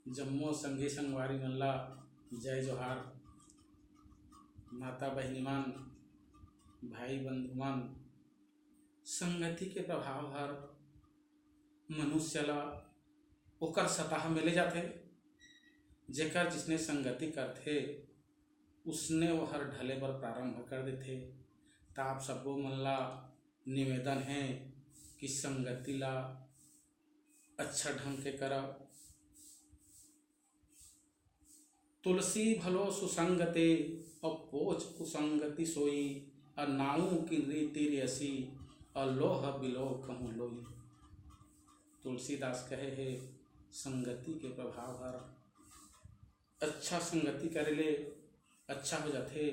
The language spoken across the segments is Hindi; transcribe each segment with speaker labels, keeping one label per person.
Speaker 1: जम्मो संगी संगवारी मन ला जय जोहार। माता बहिनीमान, भाई बंधुमान, संगति के प्रभाव हर मनुष्य ला ओकर सतह में ले जाथे। जेकर जिसने संगति करथे उसने वो हर ढले बर प्रारंभ कर देथे। ता आप सबो मन ला निवेदन है कि संगति ला अच्छा ढंग के करब। तुलसी भलो सुसंगते और पोच कुसंगति सोई, और नाऊ की रीति रेसी और लोह बिलो कहूँ लोई। तुलसीदास कहे है संगति के प्रभाव हर अच्छा संगति करे ले अच्छा हो जाते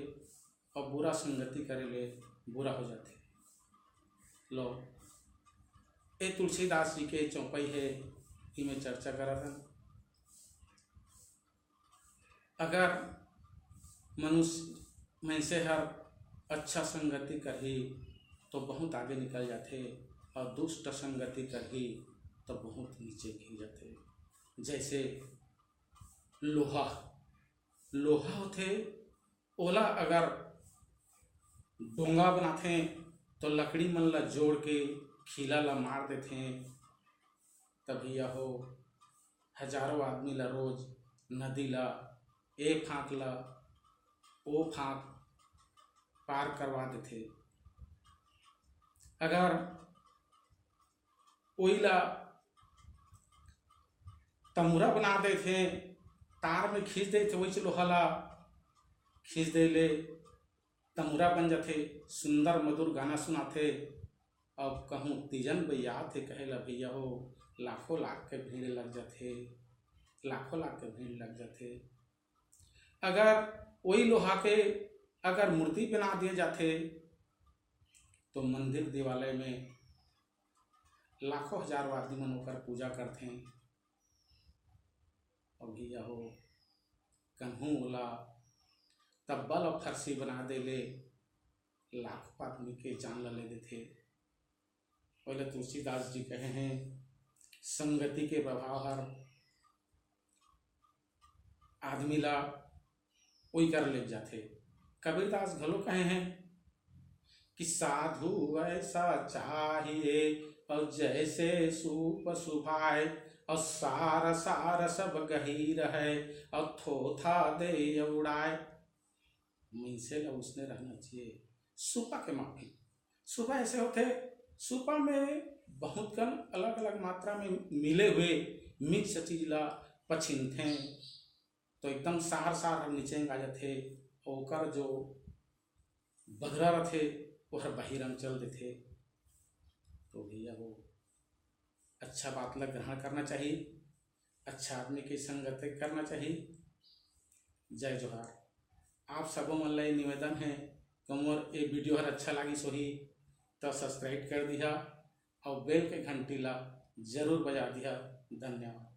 Speaker 1: और बुरा संगति करे ले बुरा हो जाते। लो ए तुलसीदास जी के चौपाई है कि मैं चर्चा करा था। अगर मनुष्य में से हर अच्छा संगति करही तो बहुत आगे निकल जाते और दुष्ट संगति करही तो बहुत नीचे गिर जाते। जैसे लोहा होते ओला अगर डोंगा बनाते तो लकड़ी मन ला जोड़ के खीला ला मार देते, तभी यहो हजारों आदमी ला रोज नदी ला ए फाँक ला ओ फाँक पार करवा देते। अगर ओइला तमुरा बना देते, तार में खींच देते, वही लोहा ला खींच दे ले तमुरा बन जाते, सुंदर मधुर गाना सुनाते। अब कहूँ तीजन बया थे कहेला भैया हो लाखों लाख के भीड़ लग जाते, लाखों लाख के भीड़ लग जाते। अगर वही लोहा के अगर मूर्ति बना दिए जाते तो मंदिर देवालय में लाखों हजारों आदमी मन होकर पूजा करते हैं। और भैया हो कन्हू ओला तब्बल और फरसी बना दे ले लाखों आदमी के जान ले देते। पहले तुलसीदास जी कहे हैं संगति के प्रभाव हर आदमी ला वही कर ले जाते। कबीरदास घलो कहे हैं कि साधु ऐसा चाहिए और जैसे सूप सुभाए, और सार सार सब गहीर है और थोथा दे उड़ाए। मीसे ला उसने रहना चाहिए सुपा के माफी। सुपा ऐसे होते, सुपा में बहुत कम अलग अलग मात्रा में मिले हुए मिक्स चीज ला पछिनथे तो एकदम सार सार नीचे आ जाते। ओकर जो बदरा रथे वह बहिरंग चल देते। तो भैया वो अच्छा बात ला ग्रहण करना चाहिए, अच्छा आदमी की संगत करना चाहिए। जय जोहार। आप सबों मन ला निवेदन है कि मोर ये वीडियो हर अच्छा लगी सोही तो सब्सक्राइब कर दिया और बेल के घंटी ला जरूर बजा दिया। धन्यवाद।